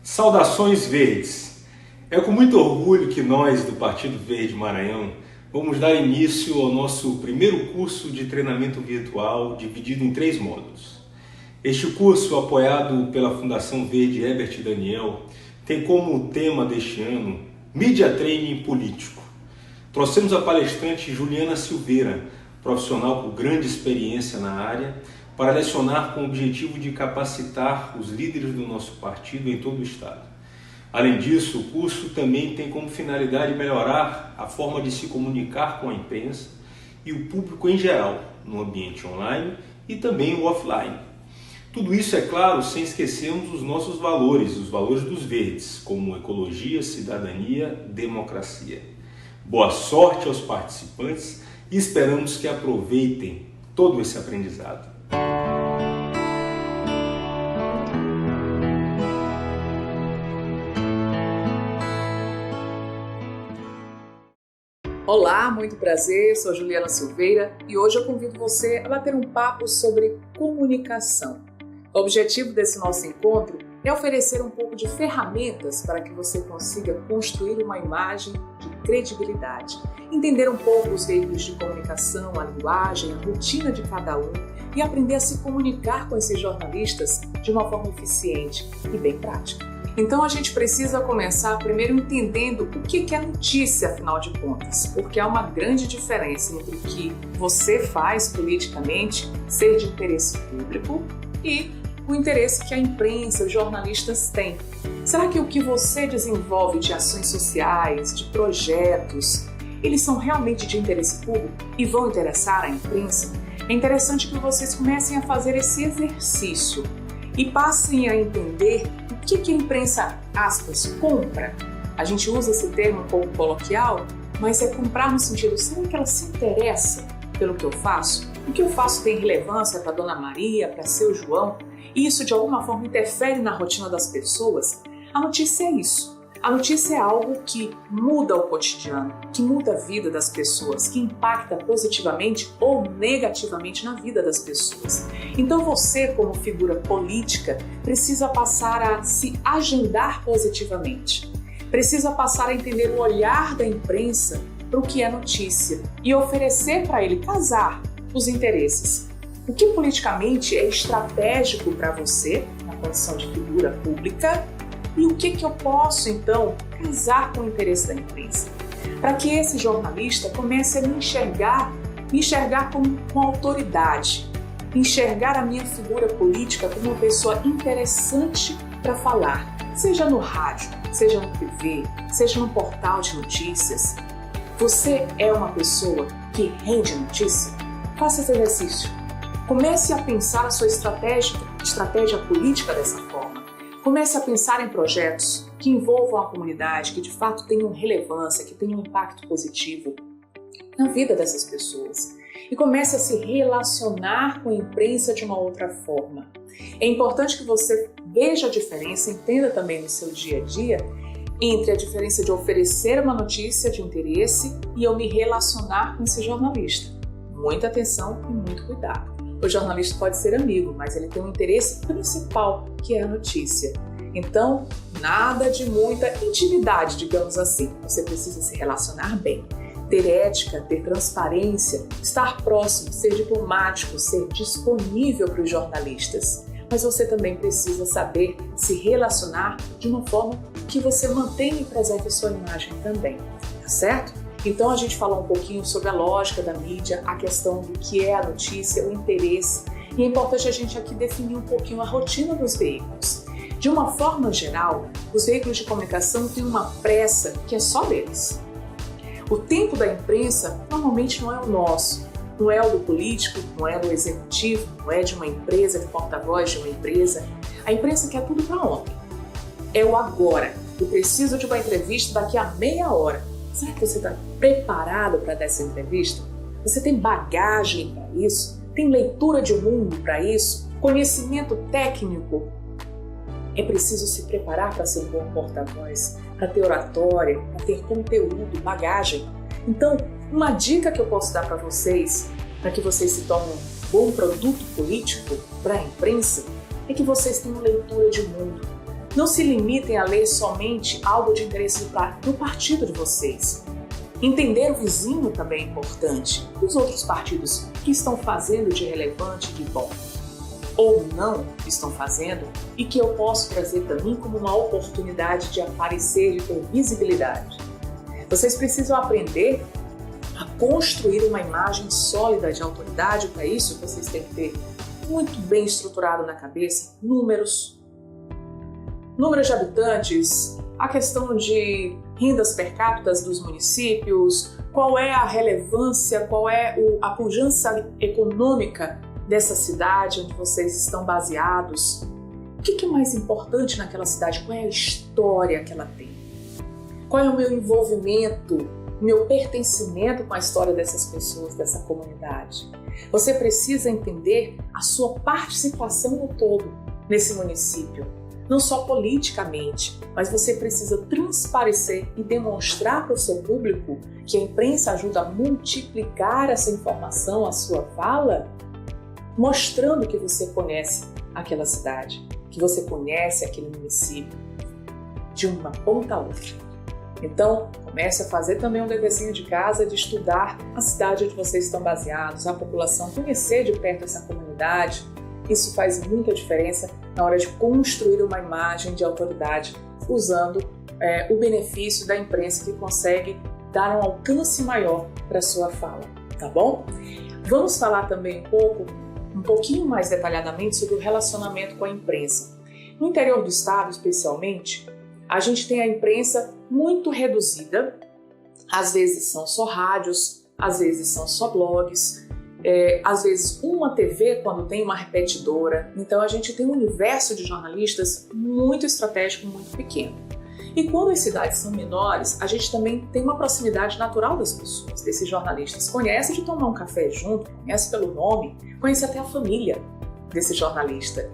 Saudações verdes! É com muito orgulho que nós, do Partido Verde Maranhão, vamos dar início ao nosso primeiro curso de treinamento virtual dividido em 3 módulos. Este curso, apoiado pela Fundação Verde Herbert Daniel, tem como tema deste ano Media Training Político. Trouxemos a palestrante Juliana Silveira, profissional com grande experiência na área, para lecionar com o objetivo de capacitar os líderes do nosso partido em todo o estado. Além disso, o curso também tem como finalidade melhorar a forma de se comunicar com a imprensa e o público em geral, no ambiente online e também o offline. Tudo isso, é claro, sem esquecermos os nossos valores, os valores dos verdes, como ecologia, cidadania, democracia. Boa sorte aos participantes e esperamos que aproveitem todo esse aprendizado. Olá, muito prazer, sou Juliana Silveira e hoje eu convido você a bater um papo sobre comunicação. O objetivo desse nosso encontro é oferecer um pouco de ferramentas para que você consiga construir uma imagem de credibilidade, entender um pouco os veículos de comunicação, a linguagem, a rotina de cada um e aprender a se comunicar com esses jornalistas de uma forma eficiente e bem prática. Então a gente precisa começar primeiro entendendo o que é notícia, afinal de contas, porque há uma grande diferença entre o que você faz politicamente ser de interesse público e o interesse que a imprensa, os jornalistas têm. Será que o que você desenvolve de ações sociais, de projetos, eles são realmente de interesse público e vão interessar a imprensa? É interessante que vocês comecem a fazer esse exercício e passem a entender o que a imprensa, aspas, compra. A gente usa esse termo um pouco coloquial, mas é comprar no sentido, será que ela se interessa pelo que eu faço? O que eu faço tem relevância para Dona Maria, para seu João? E isso de alguma forma interfere na rotina das pessoas? A notícia é isso. A notícia é algo que muda o cotidiano, que muda a vida das pessoas, que impacta positivamente ou negativamente na vida das pessoas. Então você, como figura política, precisa passar a se agendar positivamente. Precisa passar a entender o olhar da imprensa para o que é notícia e oferecer para ele casar os interesses. O que politicamente é estratégico para você, na condição de figura pública, e o que eu posso, então, casar com o interesse da imprensa? Para que esse jornalista comece a me enxergar com autoridade, enxergar a minha figura política como uma pessoa interessante para falar, seja no rádio, seja na TV, seja no portal de notícias. Você é uma pessoa que rende notícia? Faça esse exercício. Comece a pensar a sua estratégia política dessa forma. Comece a pensar em projetos que envolvam a comunidade, que de fato tenham relevância, que tenham um impacto positivo na vida dessas pessoas. E comece a se relacionar com a imprensa de uma outra forma. É importante que você veja a diferença, entenda também no seu dia a dia, entre a diferença de oferecer uma notícia de interesse e eu me relacionar com esse jornalista. Muita atenção e muito cuidado. O jornalista pode ser amigo, mas ele tem um interesse principal, que é a notícia. Então, nada de muita intimidade, digamos assim. Você precisa se relacionar bem, ter ética, ter transparência, estar próximo, ser diplomático, ser disponível para os jornalistas. Mas você também precisa saber se relacionar de uma forma que você mantenha e preserve a sua imagem também, tá certo? Então a gente falou um pouquinho sobre a lógica da mídia, a questão do que é a notícia, o interesse. E é importante a gente aqui definir um pouquinho a rotina dos veículos. De uma forma geral, os veículos de comunicação têm uma pressa que é só deles. O tempo da imprensa normalmente não é o nosso, não é o do político, não é do executivo, não é de uma empresa, de porta-voz de uma empresa. A imprensa quer tudo para ontem. É o agora. Eu preciso de uma entrevista daqui a meia hora. Será que você está preparado para dar essa entrevista? Você tem bagagem para isso? Tem leitura de mundo para isso? Conhecimento técnico? É preciso se preparar para ser um bom porta-voz, para ter oratória, para ter conteúdo, bagagem. Então, uma dica que eu posso dar para vocês, para que vocês se tornem um bom produto político para a imprensa, é que vocês tenham leitura de mundo. Não se limitem a ler somente algo de interesse do partido de vocês. Entender o vizinho também é importante. Os outros partidos que estão fazendo de relevante, de bom, ou não estão fazendo, e que eu posso trazer também como uma oportunidade de aparecer, de ter visibilidade. Vocês precisam aprender a construir uma imagem sólida de autoridade. Para isso, vocês têm que ter muito bem estruturado na cabeça números de habitantes, a questão de rendas per capita dos municípios, qual é a relevância, qual é a pujança econômica dessa cidade onde vocês estão baseados. O que é mais importante naquela cidade? Qual é a história que ela tem? Qual é o meu envolvimento, meu pertencimento com a história dessas pessoas, dessa comunidade? Você precisa entender a sua participação no todo nesse município. Não só politicamente, mas você precisa transparecer e demonstrar para o seu público que a imprensa ajuda a multiplicar essa informação, a sua fala, mostrando que você conhece aquela cidade, que você conhece aquele município, de uma ponta a outra. Então, comece a fazer também um deverzinho de casa de estudar a cidade onde vocês estão baseados, a população, conhecer de perto essa comunidade. Isso faz muita diferença na hora de construir uma imagem de autoridade, usando o benefício da imprensa que consegue dar um alcance maior para a sua fala, tá bom? Vamos falar também um pouquinho mais detalhadamente sobre o relacionamento com a imprensa. No interior do estado, especialmente, a gente tem a imprensa muito reduzida, às vezes são só rádios, às vezes são só blogs, às vezes uma TV quando tem uma repetidora. Então a gente tem um universo de jornalistas muito estratégico, muito pequeno. E quando as cidades são menores, a gente também tem uma proximidade natural das pessoas, desses jornalistas. Conhece de tomar um café junto, conhece pelo nome, conhece até a família desse jornalista.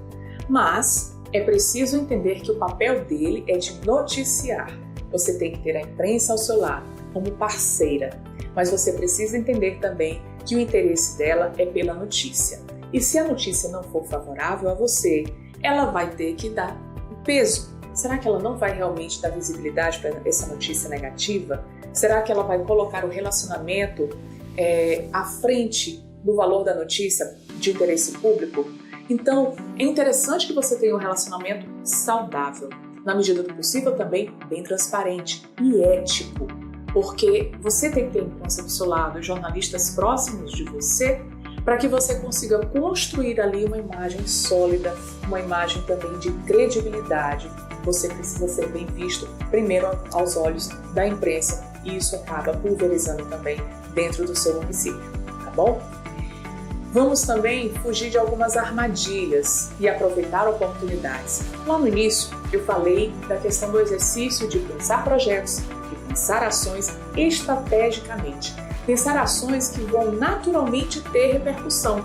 Mas é preciso entender que o papel dele é de noticiar. Você tem que ter a imprensa ao seu lado, como parceira. Mas você precisa entender também que o interesse dela é pela notícia. E se a notícia não for favorável a você, ela vai ter que dar o peso. Será que ela não vai realmente dar visibilidade para essa notícia negativa? Será que ela vai colocar o relacionamento à frente do valor da notícia de interesse público? Então, é interessante que você tenha um relacionamento saudável, na medida do possível também bem transparente e ético, porque você tem que ter a imprensa do seu lado, jornalistas próximos de você, para que você consiga construir ali uma imagem sólida, uma imagem também de credibilidade. Você precisa ser bem visto primeiro aos olhos da imprensa e isso acaba pulverizando também dentro do seu município, tá bom? Vamos também fugir de algumas armadilhas e aproveitar oportunidades. Lá no início eu falei da questão do exercício de pensar projetos, de pensar ações estrategicamente, pensar ações que vão naturalmente ter repercussão,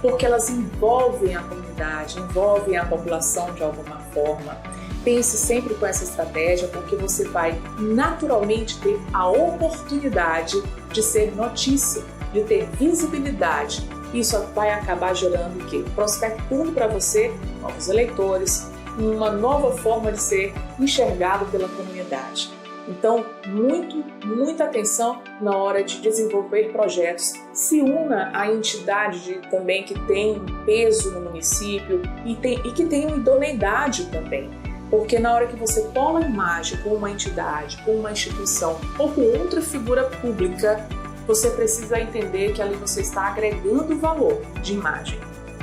porque elas envolvem a comunidade, envolvem a população de alguma forma. Pense sempre com essa estratégia, porque você vai naturalmente ter a oportunidade de ser notícia, de ter visibilidade. Isso vai acabar gerando o quê? Prospectando para você novos eleitores, uma nova forma de ser enxergado pela comunidade. Então, muita atenção na hora de desenvolver projetos. Se una à entidade também que tem um peso no município e que tem uma idoneidade também. Porque na hora que você cola a imagem com uma entidade, com uma instituição ou com outra figura pública, você precisa entender que ali você está agregando valor de imagem.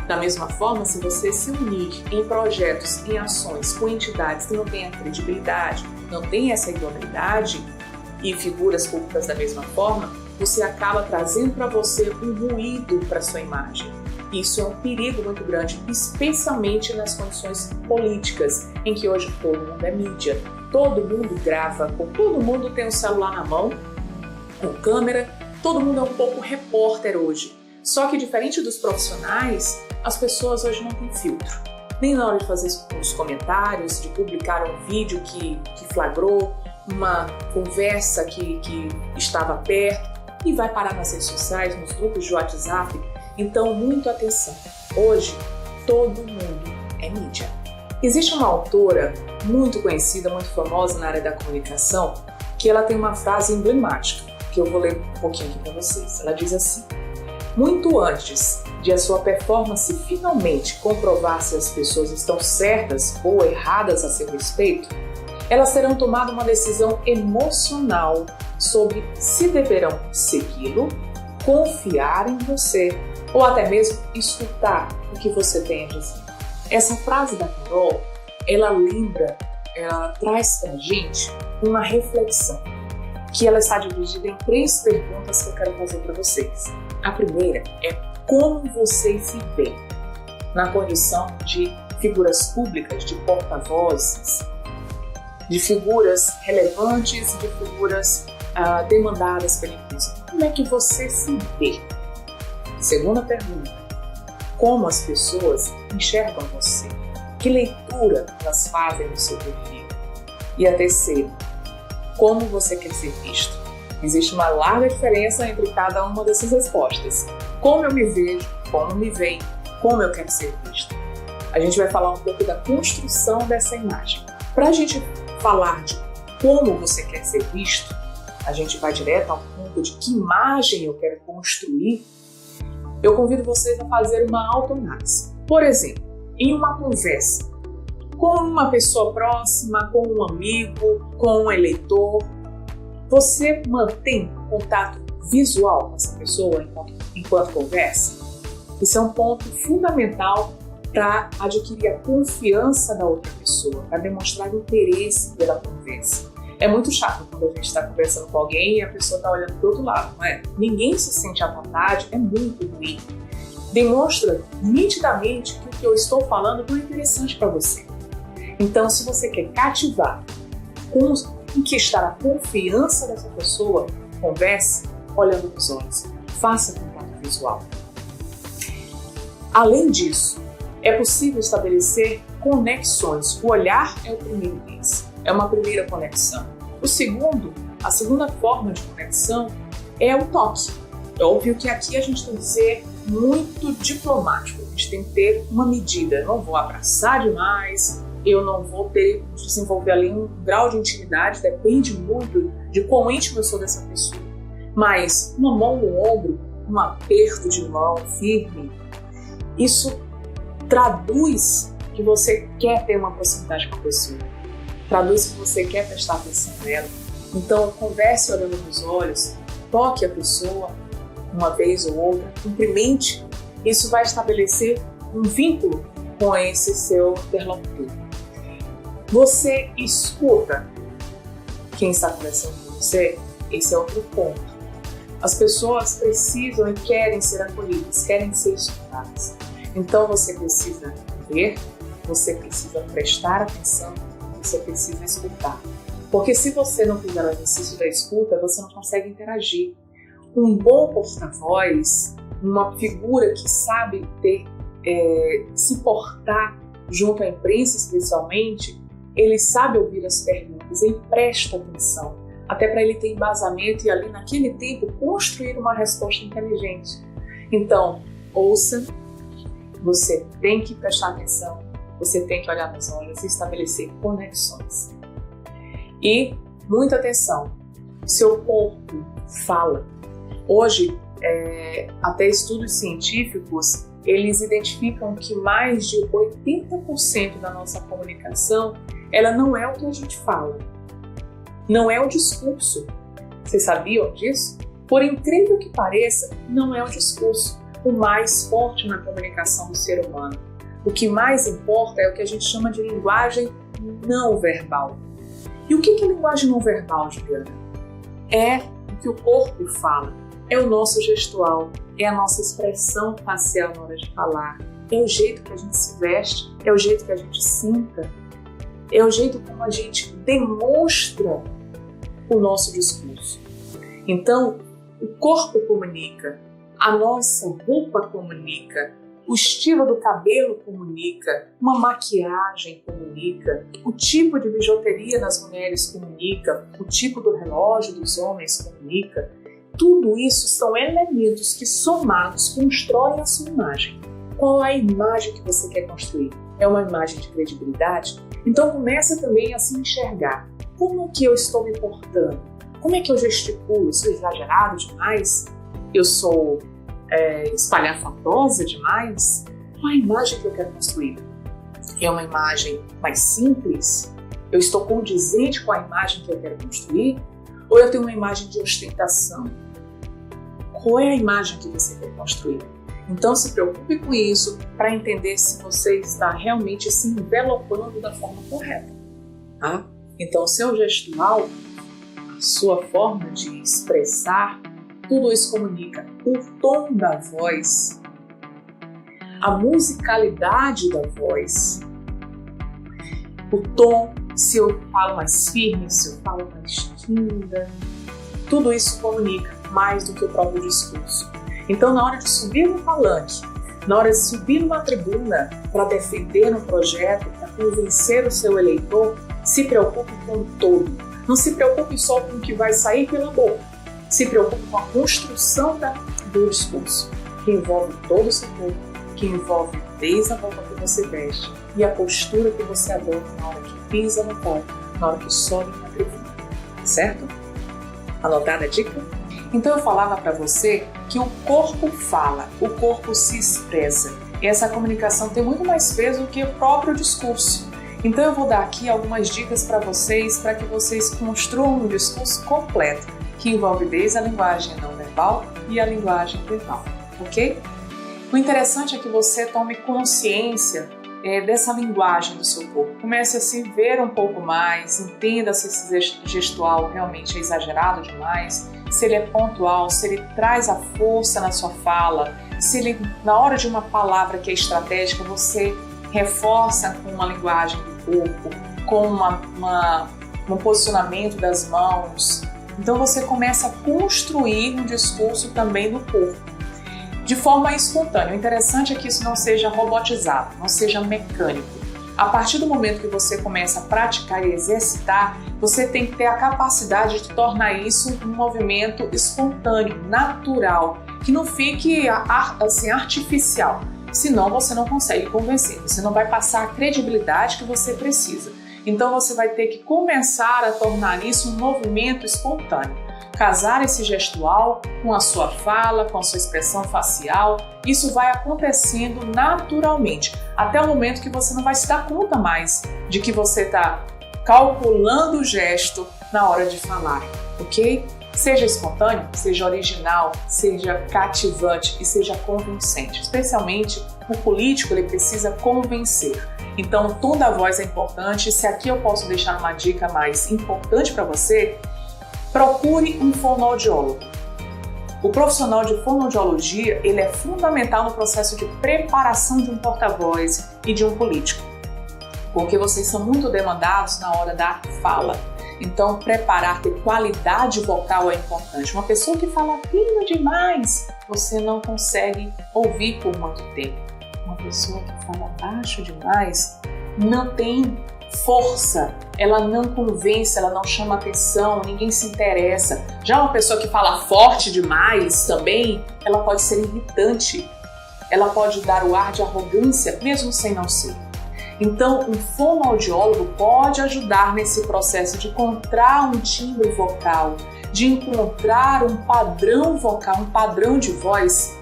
Da mesma forma, se você se unir em projetos, em ações com entidades que não têm a credibilidade, não têm essa idoneidade e figuras públicas da mesma forma, você acaba trazendo para você um ruído para sua imagem. Isso é um perigo muito grande, especialmente nas condições políticas, em que hoje todo mundo é mídia, todo mundo grava, todo mundo tem um celular na mão, com câmera, todo mundo é um pouco repórter hoje. Só que diferente dos profissionais, as pessoas hoje não têm filtro. Nem na hora de fazer os comentários, de publicar um vídeo que flagrou, uma conversa que estava perto e vai parar nas redes sociais, nos grupos de WhatsApp. Então, muita atenção. Hoje, todo mundo é mídia. Existe uma autora muito conhecida, muito famosa na área da comunicação, que ela tem uma frase emblemática, que eu vou ler um pouquinho aqui para vocês. Ela diz assim: muito antes de a sua performance finalmente comprovar se as pessoas estão certas ou erradas a seu respeito, elas terão tomado uma decisão emocional sobre se deverão segui-lo, confiar em você ou até mesmo escutar o que você tem a dizer. Essa frase da Carol, ela traz pra gente uma reflexão, que ela está dividida em 3 perguntas que eu quero fazer para vocês. A primeira é como vocês se veem na condição de figuras públicas, de porta-vozes, de figuras relevantes, de figuras demandadas pela empresa. Como é que você se vê? Segunda pergunta: como as pessoas enxergam você? Que leitura elas fazem do seu perfil? E a terceira: como você quer ser visto? Existe uma larga diferença entre cada uma dessas respostas. Como eu me vejo, como me veem, como eu quero ser visto. A gente vai falar um pouco da construção dessa imagem. Para a gente falar de como você quer ser visto, a gente vai direto ao ponto de que imagem eu quero construir. Eu convido vocês a fazer uma autoanálise. Por exemplo, em uma conversa com uma pessoa próxima, com um amigo, com um eleitor, você mantém contato visual com essa pessoa enquanto conversa? Isso é um ponto fundamental para adquirir a confiança da outra pessoa, para demonstrar interesse pela conversa. É muito chato quando a gente está conversando com alguém e a pessoa está olhando para o outro lado, não é? Ninguém se sente à vontade, é muito ruim. Demonstra nitidamente que o que eu estou falando não é interessante para você. Então, se você quer cativar, conquistar a confiança dessa pessoa, converse olhando nos olhos, faça contato visual. Além disso, é possível estabelecer conexões. O olhar é o primeiro deles, é uma primeira conexão. A segunda forma de conexão é o toque. É óbvio que aqui a gente tem que ser muito diplomático, a gente tem que ter uma medida. Eu não vou abraçar demais, eu não vou desenvolver ali um grau de intimidade, depende muito de quão íntimo eu sou dessa pessoa. Mas uma mão no ombro, um aperto de mão firme, isso traduz que você quer ter uma proximidade com a pessoa, traduz que você quer prestar atenção nela. Então, converse olhando nos olhos, toque a pessoa uma vez ou outra, cumprimente. Isso vai estabelecer um vínculo com esse seu interlocutor. Você escuta quem está conversando com você? Esse é outro ponto. As pessoas precisam e querem ser acolhidas, querem ser escutadas. Então você precisa ver, você precisa prestar atenção, você precisa escutar. Porque se você não fizer o exercício da escuta, você não consegue interagir. Um bom porta-voz, uma figura que sabe se portar junto à imprensa especialmente, ele sabe ouvir as perguntas, ele presta atenção, até para ele ter embasamento e ali naquele tempo construir uma resposta inteligente. Então, ouça, você tem que prestar atenção, você tem que olhar nos olhos e estabelecer conexões. E muita atenção, seu corpo fala. Hoje, até estudos científicos, eles identificam que mais de 80% da nossa comunicação, ela não é o que a gente fala, não é o discurso. Vocês sabiam disso? Por incrível que pareça, não é o discurso o mais forte na comunicação do ser humano. O que mais importa é o que a gente chama de linguagem não verbal. E o que é linguagem não verbal, Juliana? É o que o corpo fala, é o nosso gestual, é a nossa expressão facial na hora de falar, é o jeito que a gente se veste, é o jeito que a gente sinta, é o jeito como a gente demonstra o nosso discurso. Então, o corpo comunica, a nossa roupa comunica, o estilo do cabelo comunica, uma maquiagem comunica, o tipo de bijuteria das mulheres comunica, o tipo do relógio dos homens comunica. Tudo isso são elementos que somados constroem a sua imagem. Qual é a imagem que você quer construir? é uma imagem de credibilidade, então começa também a se enxergar. Como que eu estou me portando? Como é que eu gesticulo? Sou exagerado demais? Eu sou espalhafatosa demais? Qual a imagem que eu quero construir? É uma imagem mais simples? Eu estou condizente com a imagem que eu quero construir? Ou eu tenho uma imagem de ostentação? Qual é a imagem que você quer construir? Então se preocupe com isso para entender se você está realmente se envelopando da forma correta. Tá? Então o seu gestual, a sua forma de expressar, tudo isso comunica o tom da voz, a musicalidade da voz, o tom, se eu falo mais firme, se eu falo mais tímida, tudo isso comunica mais do que o próprio discurso. Então, na hora de subir no palanque, na hora de subir numa tribuna para defender um projeto, para convencer o seu eleitor, se preocupe com o todo. Não se preocupe só com o que vai sair pela boca. Se preocupe com a construção do discurso, que envolve todo o seu corpo, que envolve desde a roupa que você veste e a postura que você adota na hora que pisa no palco, na hora que sobe na tribuna. Certo? Anotada a dica? Então eu falava para você que o corpo fala, o corpo se expressa. E essa comunicação tem muito mais peso do que o próprio discurso. Então eu vou dar aqui algumas dicas para que vocês construam um discurso completo, que envolve desde a linguagem não verbal e a linguagem verbal, ok? O interessante é que você tome consciência dessa linguagem do seu corpo. Comece a se ver um pouco mais, entenda se esse gestual realmente é exagerado demais, se ele é pontual, se ele traz a força na sua fala, se ele, na hora de uma palavra que é estratégica, você reforça com uma linguagem do corpo, com um posicionamento das mãos. Então você começa a construir um discurso também do corpo, de forma espontânea. O interessante é que isso não seja robotizado, não seja mecânico. A partir do momento que você começa a praticar e exercitar, você tem que ter a capacidade de tornar isso um movimento espontâneo, natural, que não fique assim, artificial. Senão você não consegue convencer, você não vai passar a credibilidade que você precisa. Então você vai ter que começar a tornar isso um movimento espontâneo. Casar esse gestual com a sua fala, com a sua expressão facial, isso vai acontecendo naturalmente, até o momento que você não vai se dar conta mais de que você está calculando o gesto na hora de falar, ok? Seja espontâneo, seja original, seja cativante e seja convincente. Especialmente o político, ele precisa convencer. Então o tom da voz é importante. Se aqui eu posso deixar uma dica mais importante para você, procure um fonoaudiólogo. O profissional de fonoaudiologia, ele é fundamental no processo de preparação de um porta-voz e de um político, porque vocês são muito demandados na hora da fala. Então, preparar, ter qualidade vocal é importante. Uma pessoa que fala fino demais, você não consegue ouvir por muito tempo. Uma pessoa que fala baixo demais, não tem força, ela não convence, ela não chama atenção, ninguém se interessa. Já uma pessoa que fala forte demais também, ela pode ser irritante, ela pode dar o ar de arrogância, mesmo sem não ser. Então, um fonoaudiólogo pode ajudar nesse processo de encontrar um timbre vocal, de encontrar um padrão vocal, um padrão de voz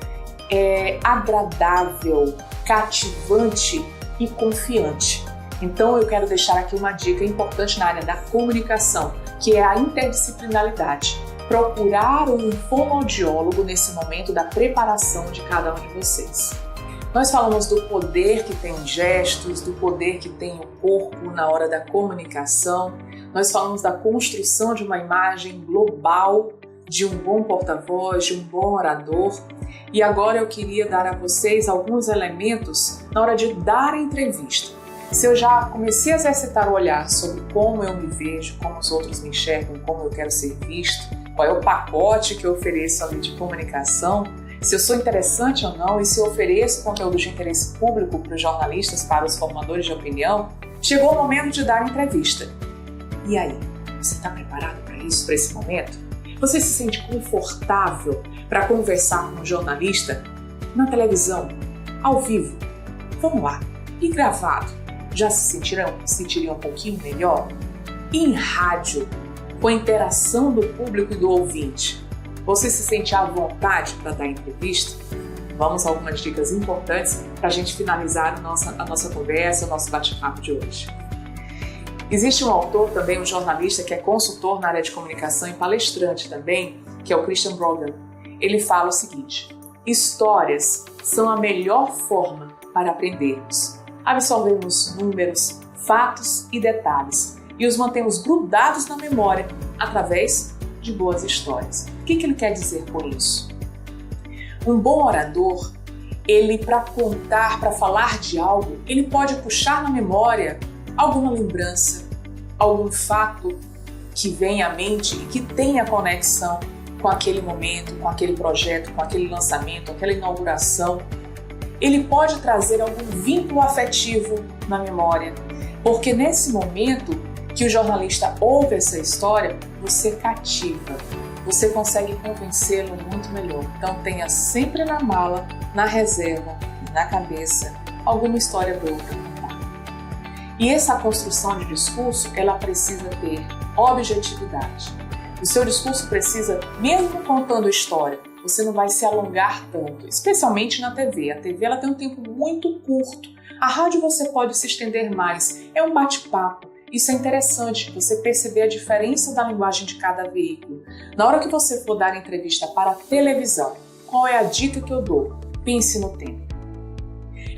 agradável, cativante e confiante. Então, eu quero deixar aqui uma dica importante na área da comunicação, que é a interdisciplinaridade. Procurar um fonoaudiólogo nesse momento da preparação de cada um de vocês. Nós falamos do poder que tem os gestos, do poder que tem o corpo na hora da comunicação. Nós falamos da construção de uma imagem global, de um bom porta-voz, de um bom orador. E agora eu queria dar a vocês alguns elementos na hora de dar a entrevista. Se eu já comecei a exercitar o olhar sobre como eu me vejo, como os outros me enxergam, como eu quero ser visto, qual é o pacote que eu ofereço ali de comunicação, se eu sou interessante ou não e se eu ofereço conteúdo de interesse público para os jornalistas, para os formadores de opinião, chegou o momento de dar entrevista. E aí, você está preparado para isso, para esse momento? Você se sente confortável para conversar com um jornalista na televisão, ao vivo? Vamos lá! E gravado? Já se sentiriam um pouquinho melhor? E em rádio, com a interação do público e do ouvinte, você se sente à vontade para dar entrevista? Vamos a algumas dicas importantes para a gente finalizar a nossa conversa, o nosso bate-papo de hoje. Existe um autor também, um jornalista que é consultor na área de comunicação e palestrante também, que é o Christian Brogan. Ele fala o seguinte: histórias são a melhor forma para aprendermos. Absorvemos números, fatos e detalhes e os mantemos grudados na memória através de boas histórias. O que ele quer dizer com isso? Um bom orador, ele para contar, para falar de algo, ele pode puxar na memória alguma lembrança, algum fato que vem à mente e que tenha conexão com aquele momento, com aquele projeto, com aquele lançamento, aquela inauguração. Ele pode trazer algum vínculo afetivo na memória, porque nesse momento que o jornalista ouve essa história, você cativa, você consegue convencê-lo muito melhor. Então tenha sempre na mala, na reserva, na cabeça, alguma história boa para contar. E essa construção de discurso, ela precisa ter objetividade. O seu discurso precisa, mesmo contando história, você não vai se alongar tanto, especialmente na TV. A TV ela tem um tempo muito curto. A rádio você pode se estender mais. É um bate-papo. Isso é interessante, você perceber a diferença da linguagem de cada veículo. Na hora que você for dar entrevista para a televisão, qual é a dica que eu dou? Pense no tempo.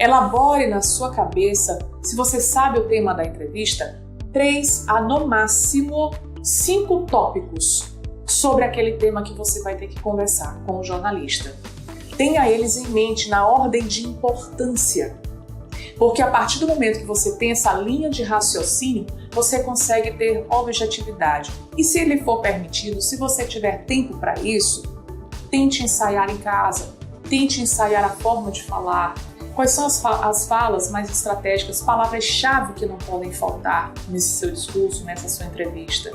Elabore na sua cabeça, se você sabe o tema da entrevista, 3 a no máximo 5 tópicos sobre aquele tema que você vai ter que conversar com o jornalista. Tenha eles em mente na ordem de importância, porque a partir do momento que você tem essa linha de raciocínio, você consegue ter objetividade. E se ele for permitido, se você tiver tempo para isso, tente ensaiar em casa, tente ensaiar a forma de falar. Quais são as falas mais estratégicas, palavras-chave que não podem faltar nesse seu discurso, nessa sua entrevista?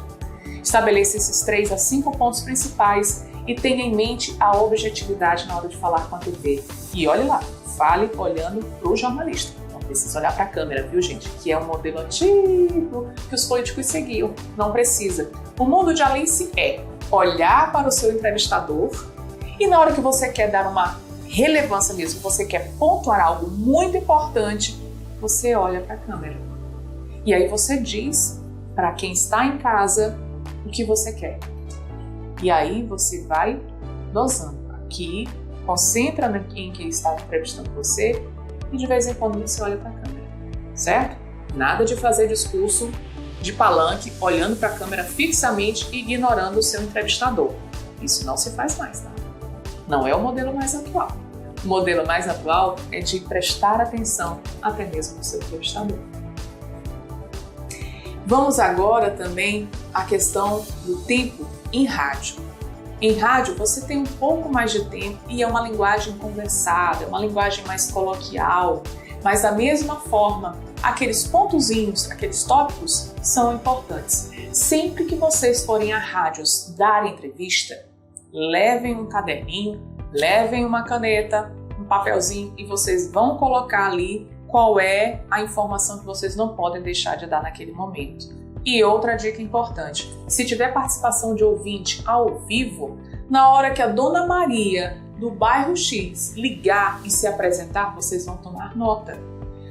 Estabeleça esses 3 a 5 pontos principais e tenha em mente a objetividade na hora de falar com a TV. E olhe lá, fale olhando para o jornalista. Não precisa olhar para a câmera, viu, gente? Que é um modelo antigo que os políticos seguiam. Não precisa. O mundo de Alice é olhar para o seu entrevistador e na hora que você quer dar uma relevância mesmo, você quer pontuar algo muito importante, você olha para a câmera. E aí você diz para quem está em casa o que você quer. E aí você vai dosando. Aqui, concentra em quem está entrevistando você e de vez em quando você olha para a câmera. Certo? Nada de fazer discurso de palanque olhando para a câmera fixamente e ignorando o seu entrevistador. Isso não se faz mais, tá? Não é o modelo mais atual. O modelo mais atual é de prestar atenção até mesmo no seu entrevistador. Vamos agora também à questão do tempo em rádio. Em rádio você tem um pouco mais de tempo e é uma linguagem conversada, é uma linguagem mais coloquial, mas da mesma forma, aqueles pontozinhos, aqueles tópicos são importantes. Sempre que vocês forem a rádios dar entrevista, levem um caderninho, levem uma caneta, um papelzinho e vocês vão colocar ali qual é a informação que vocês não podem deixar de dar naquele momento. E outra dica importante, se tiver participação de ouvinte ao vivo, na hora que a Dona Maria do bairro X ligar e se apresentar, vocês vão tomar nota.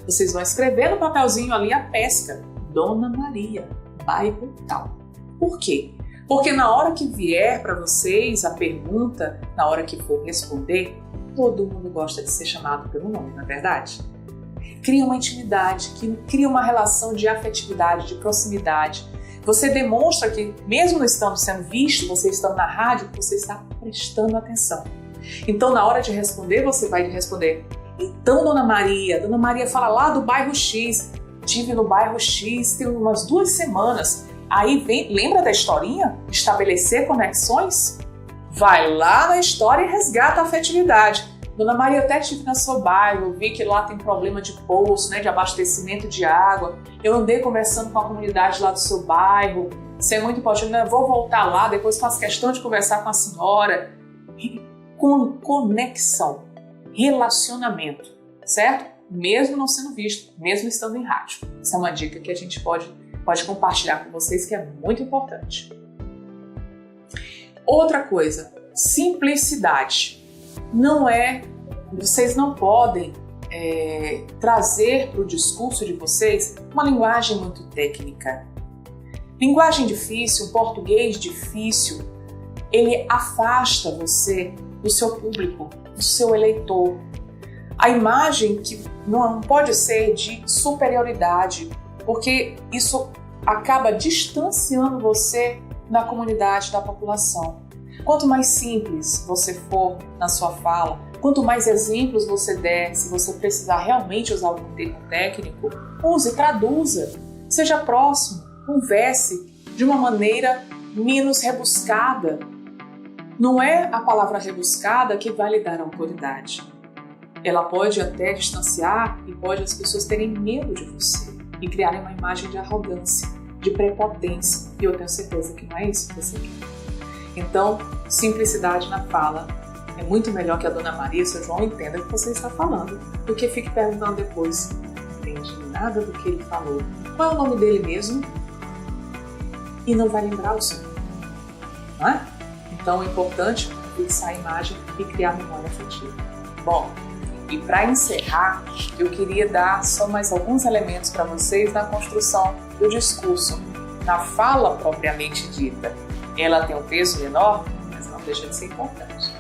Vocês vão escrever no papelzinho ali a pesca, Dona Maria, bairro tal. Por quê? Porque na hora que vier para vocês a pergunta, na hora que for responder, todo mundo gosta de ser chamado pelo nome, não é verdade? Cria uma intimidade, cria uma relação de afetividade, de proximidade. Você demonstra que, mesmo não estando sendo visto, você estando na rádio, você está prestando atenção. Então, na hora de responder, você vai responder: então, Dona Maria fala lá do bairro X. Estive no bairro X tem umas 2 semanas. Aí vem, lembra da historinha? Estabelecer conexões? Vai lá na história e resgata a afetividade. Dona Maria, eu até estive no seu bairro, vi que lá tem problema de poço, né, de abastecimento de água. Eu andei conversando com a comunidade lá do seu bairro. Isso é muito importante, né? Vou voltar lá, depois faço questão de conversar com a senhora. Com conexão, relacionamento, certo? mesmo não sendo visto, mesmo estando em rádio. Essa é uma dica que a gente pode compartilhar com vocês, que é muito importante. Outra coisa, simplicidade. Vocês não podem trazer para o discurso de vocês uma linguagem muito técnica. Linguagem difícil, português difícil, ele afasta você do seu público, do seu eleitor. A imagem que não pode ser de superioridade, porque isso acaba distanciando você da comunidade, da população. Quanto mais simples você for na sua fala, quanto mais exemplos você der, se você precisar realmente usar algum termo técnico, use, traduza, seja próximo, converse de uma maneira menos rebuscada. Não é a palavra rebuscada que vai lhe dar autoridade. Ela pode até distanciar e pode as pessoas terem medo de você e criarem uma imagem de arrogância, de prepotência. E eu tenho certeza que não é isso que você quer. Então, simplicidade na fala é muito melhor que a Dona Maria e o seu João entendam o que você está falando, do que fique perguntando depois: não entendi nada do que ele falou. Qual é o nome dele mesmo? E não vai lembrar o seu nome, não é? Então é importante fixar a imagem e criar memória afetiva. Bom, e para encerrar, eu queria dar só mais alguns elementos para vocês na construção do discurso. Na fala propriamente dita, ela tem um peso menor, mas não deixa de ser importante.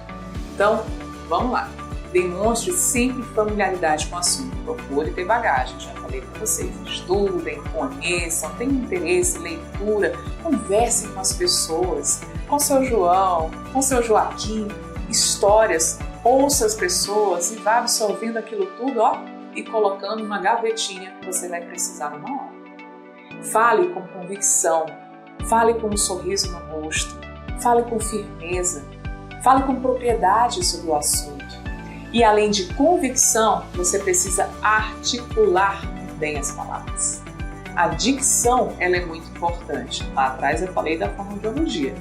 Então, vamos lá. Demonstre sempre familiaridade com o assunto. Procure ter bagagem, já falei para vocês. Estudem, conheçam, tenham interesse, leitura, conversem com as pessoas, com seu João, com seu Joaquim, histórias, ouça as pessoas e vá absorvendo aquilo tudo, e colocando numa gavetinha que você vai precisar numa hora. Fale com convicção, fale com um sorriso no rosto, fale com firmeza, fale com propriedade sobre o assunto. E além de convicção, você precisa articular bem as palavras. A dicção, ela é muito importante. Lá atrás eu falei da fonoaudiologia.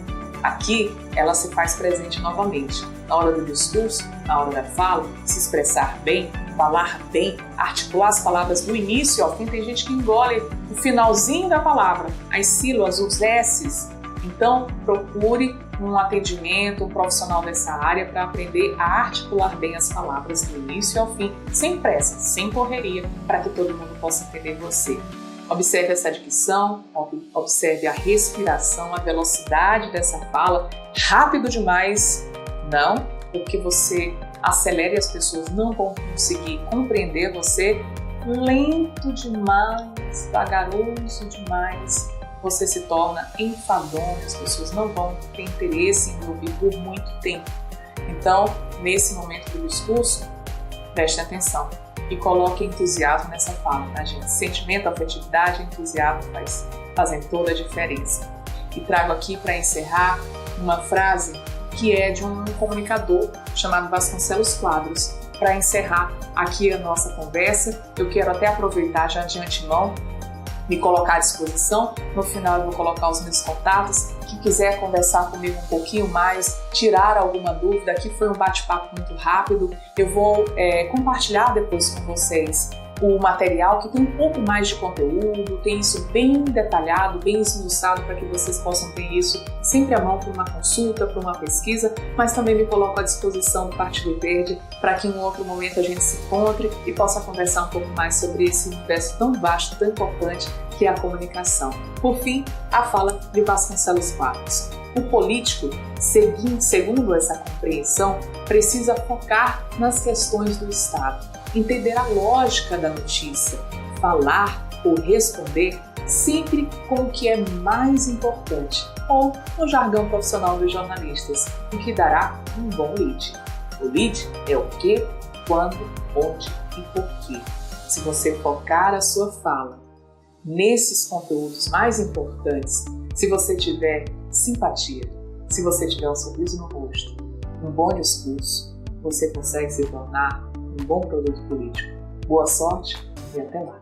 Aqui, ela se faz presente novamente. Na hora do discurso, na hora da fala, se expressar bem, falar bem, articular as palavras do início ao fim. Tem gente que engole o finalzinho da palavra, as sílabas, os S's. Então, procure um atendimento, um profissional dessa área para aprender a articular bem as palavras do início ao fim, sem pressa, sem correria, para que todo mundo possa entender você. Observe essa dicção, observe a respiração, a velocidade dessa fala. Rápido demais, não, porque você acelera e as pessoas não vão conseguir compreender você. Lento demais, vagaroso demais, você se torna enfadonho, as pessoas não vão ter interesse em ouvir por muito tempo. Então, nesse momento do discurso, preste atenção e coloque entusiasmo nessa fala, tá, gente? Sentimento, afetividade e entusiasmo fazem toda a diferença. E trago aqui para encerrar uma frase que é de um comunicador chamado Vasconcelos Quadros. Para encerrar aqui a nossa conversa, eu quero até aproveitar já de antemão me colocar à disposição. No final eu vou colocar os meus contatos. Quem quiser conversar comigo um pouquinho mais, tirar alguma dúvida, aqui foi um bate-papo muito rápido. Eu vou compartilhar depois com vocês o material que tem um pouco mais de conteúdo, tem isso bem detalhado, bem esmiuçado para que vocês possam ter isso sempre à mão para uma consulta, para uma pesquisa, mas também me coloco à disposição do Partido Verde para que em um outro momento a gente se encontre e possa conversar um pouco mais sobre esse universo tão vasto, tão importante que é a comunicação. Por fim, a fala de Vasconcelos Quadros. O político, segundo essa compreensão, precisa focar nas questões do Estado, entender a lógica da notícia, falar ou responder sempre com o que é mais importante, ou no jargão profissional dos jornalistas, o que dará um bom lead. O lead é o que, quando, onde e por quê. Se você focar a sua fala nesses conteúdos mais importantes, se você tiver simpatia, se você tiver um sorriso no rosto, um bom discurso, você consegue se tornar um bom produto político. Boa sorte e até lá!